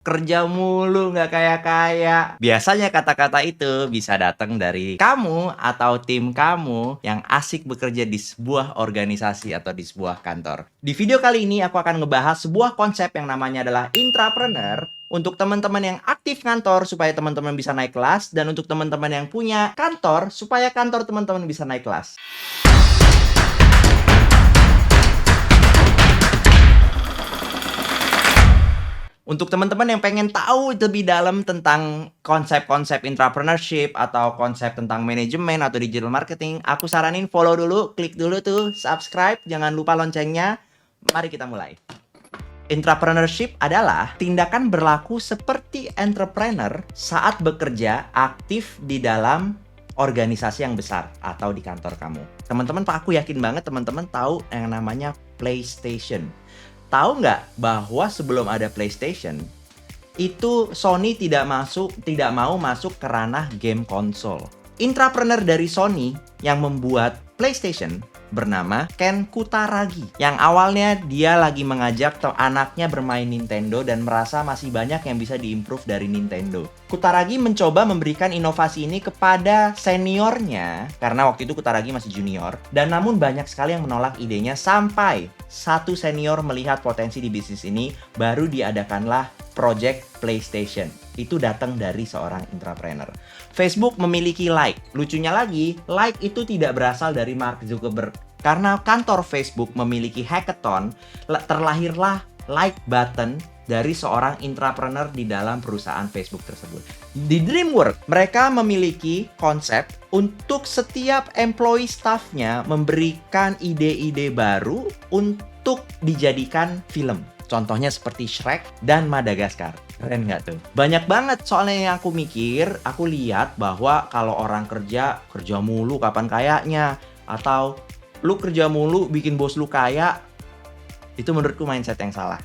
kerja mulu nggak kaya-kaya. Biasanya kata-kata itu bisa datang dari kamu atau tim kamu yang asik bekerja di sebuah organisasi atau di sebuah kantor. Di video kali ini aku akan ngebahas sebuah konsep yang namanya adalah intrapreneur untuk teman-teman yang aktif kantor supaya teman-teman bisa naik kelas, dan untuk teman-teman yang punya kantor supaya kantor teman-teman bisa naik kelas. Untuk teman-teman yang pengen tahu lebih dalam tentang konsep-konsep entrepreneurship atau konsep tentang manajemen atau digital marketing, aku saranin follow dulu, klik dulu tuh subscribe, jangan lupa loncengnya. Mari kita mulai. Entrepreneurship adalah tindakan berlaku seperti entrepreneur saat bekerja aktif di dalam organisasi yang besar atau di kantor kamu. Teman-teman, aku yakin banget teman-teman tahu yang namanya PlayStation. Tahu nggak bahwa sebelum ada PlayStation, itu Sony tidak mau masuk ke ranah game konsol. Intrapreneur dari Sony yang membuat PlayStation bernama Ken Kutaragi. Yang awalnya dia lagi mengajak anaknya bermain Nintendo dan merasa masih banyak yang bisa diimprove dari Nintendo. Kutaragi mencoba memberikan inovasi ini kepada seniornya, karena waktu itu Kutaragi masih junior, dan namun banyak sekali yang menolak idenya sampai satu senior melihat potensi di bisnis ini, baru diadakanlah Project PlayStation. Itu datang dari seorang intrapreneur. Facebook memiliki Like. Lucunya lagi, Like itu tidak berasal dari Mark Zuckerberg. Karena kantor Facebook memiliki hackathon, terlahirlah Like button dari seorang intrapreneur di dalam perusahaan Facebook tersebut. Di DreamWorks, mereka memiliki konsep untuk setiap employee staff-nya memberikan ide-ide baru untuk dijadikan film. Contohnya seperti Shrek dan Madagaskar. Keren nggak tuh? Banyak banget soalnya yang aku mikir, aku lihat bahwa kalau orang kerja mulu kapan kayaknya, atau lu kerja mulu bikin bos lu kaya, itu menurutku mindset yang salah.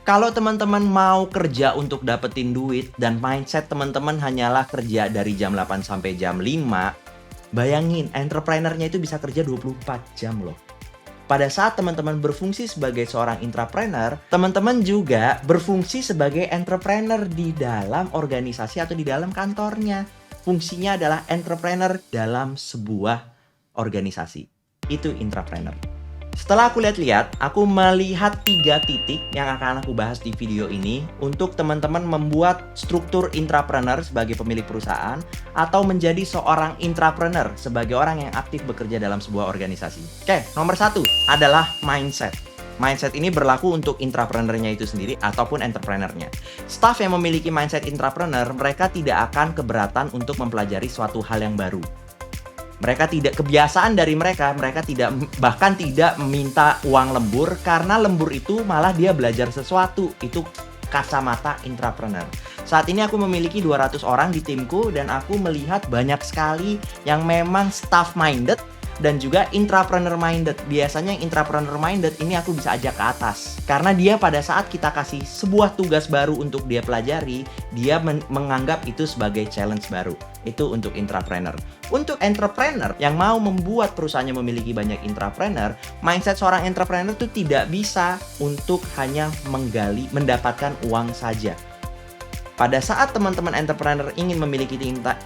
Kalau teman-teman mau kerja untuk dapetin duit dan mindset teman-teman hanyalah kerja dari jam 8 sampai jam 5, bayangin entrepreneurnya itu bisa kerja 24 jam loh. Pada saat teman-teman berfungsi sebagai seorang intrapreneur, teman-teman juga berfungsi sebagai entrepreneur di dalam organisasi atau di dalam kantornya. Fungsinya adalah entrepreneur dalam sebuah organisasi. Itu intrapreneur. Setelah aku lihat-lihat, aku melihat 3 titik yang akan aku bahas di video ini untuk teman-teman membuat struktur intrapreneur sebagai pemilik perusahaan atau menjadi seorang intrapreneur sebagai orang yang aktif bekerja dalam sebuah organisasi. Oke, nomor 1 adalah mindset. Mindset ini berlaku untuk intrapreneurnya itu sendiri ataupun entrepreneurnya. Staff yang memiliki mindset intrapreneur, mereka tidak akan keberatan untuk mempelajari suatu hal yang baru. Mereka tidak, kebiasaan dari mereka tidak, bahkan tidak meminta uang lembur, karena lembur itu malah dia belajar sesuatu. Itu kacamata intrapreneur. Saat ini aku memiliki 200 orang di timku dan aku melihat banyak sekali yang memang staff minded dan juga intrapreneur minded. Biasanya yang intrapreneur minded ini aku bisa ajak ke atas, karena dia pada saat kita kasih sebuah tugas baru untuk dia pelajari, dia menganggap itu sebagai challenge baru. Itu untuk intrapreneur. Untuk entrepreneur yang mau membuat perusahaannya memiliki banyak intrapreneur, mindset seorang entrepreneur itu tidak bisa untuk hanya mendapatkan uang saja. Pada saat teman-teman entrepreneur ingin memiliki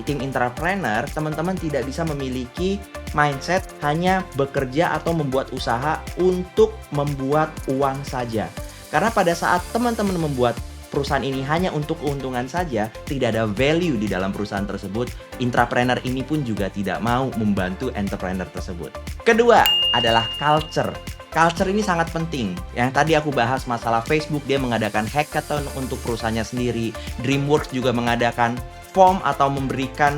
tim intrapreneur, teman-teman tidak bisa memiliki mindset hanya bekerja atau membuat usaha untuk membuat uang saja. Karena pada saat teman-teman membuat perusahaan ini hanya untuk keuntungan saja, tidak ada value di dalam perusahaan tersebut, intrapreneur ini pun juga tidak mau membantu entrepreneur tersebut. Kedua adalah culture. Culture ini sangat penting. Yang tadi aku bahas masalah Facebook, dia mengadakan hackathon untuk perusahaannya sendiri. DreamWorks juga mengadakan form atau memberikan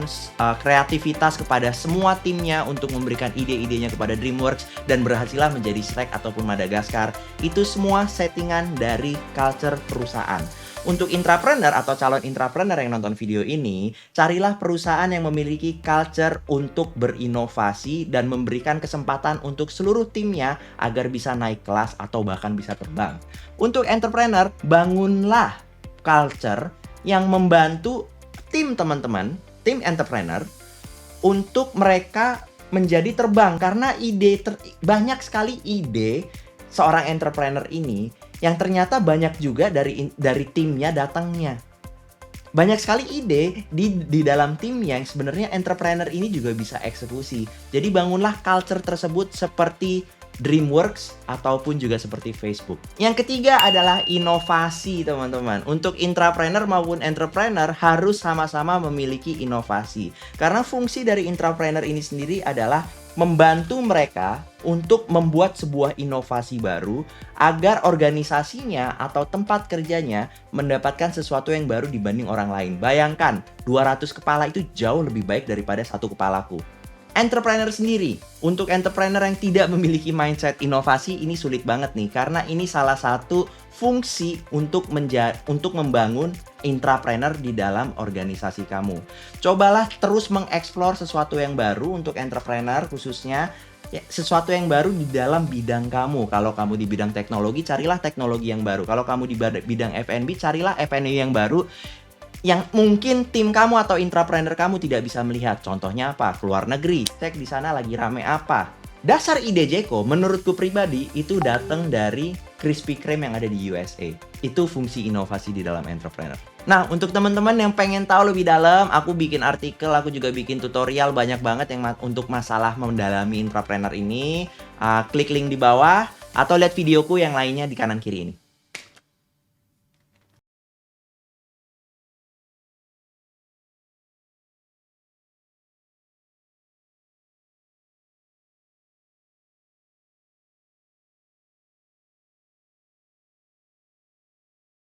kreativitas kepada semua timnya untuk memberikan ide-idenya kepada DreamWorks dan berhasillah menjadi Shrek ataupun Madagaskar. Itu semua settingan dari culture perusahaan. Untuk intrapreneur atau calon intrapreneur yang nonton video ini, carilah perusahaan yang memiliki culture untuk berinovasi dan memberikan kesempatan untuk seluruh timnya agar bisa naik kelas atau bahkan bisa terbang. Untuk entrepreneur, bangunlah culture yang membantu tim teman-teman, tim entrepreneur, untuk mereka menjadi terbang. Karena banyak sekali ide seorang entrepreneur ini yang ternyata banyak juga dari timnya datangnya. Banyak sekali ide di dalam tim yang sebenarnya entrepreneur ini juga bisa eksekusi. Jadi bangunlah culture tersebut seperti DreamWorks ataupun juga seperti Facebook. Yang ketiga adalah inovasi, teman-teman. Untuk intrapreneur maupun entrepreneur harus sama-sama memiliki inovasi. Karena fungsi dari intrapreneur ini sendiri adalah membantu mereka untuk membuat sebuah inovasi baru agar organisasinya atau tempat kerjanya mendapatkan sesuatu yang baru dibanding orang lain. Bayangkan, 200 kepala itu jauh lebih baik daripada satu kepalaku. Entrepreneur sendiri, untuk entrepreneur yang tidak memiliki mindset inovasi ini sulit banget nih, karena ini salah satu fungsi untuk membangun intrapreneur di dalam organisasi kamu. Cobalah terus mengeksplor sesuatu yang baru untuk entrepreneur khususnya, sesuatu yang baru di dalam bidang kamu. Kalau kamu di bidang teknologi, carilah teknologi yang baru. Kalau kamu di bidang F&B, carilah F&B yang baru yang mungkin tim kamu atau intrapreneur kamu tidak bisa melihat. Contohnya apa? Keluar negeri, cek di sana lagi rame apa. Dasar ide Jeko menurutku pribadi itu datang dari Krispy Kreme yang ada di USA. Itu fungsi inovasi di dalam entrepreneur. Nah, untuk teman-teman yang pengen tahu lebih dalam, aku bikin artikel, aku juga bikin tutorial banyak banget yang untuk masalah mendalami intrapreneur ini. Klik link di bawah atau lihat videoku yang lainnya di kanan kiri ini.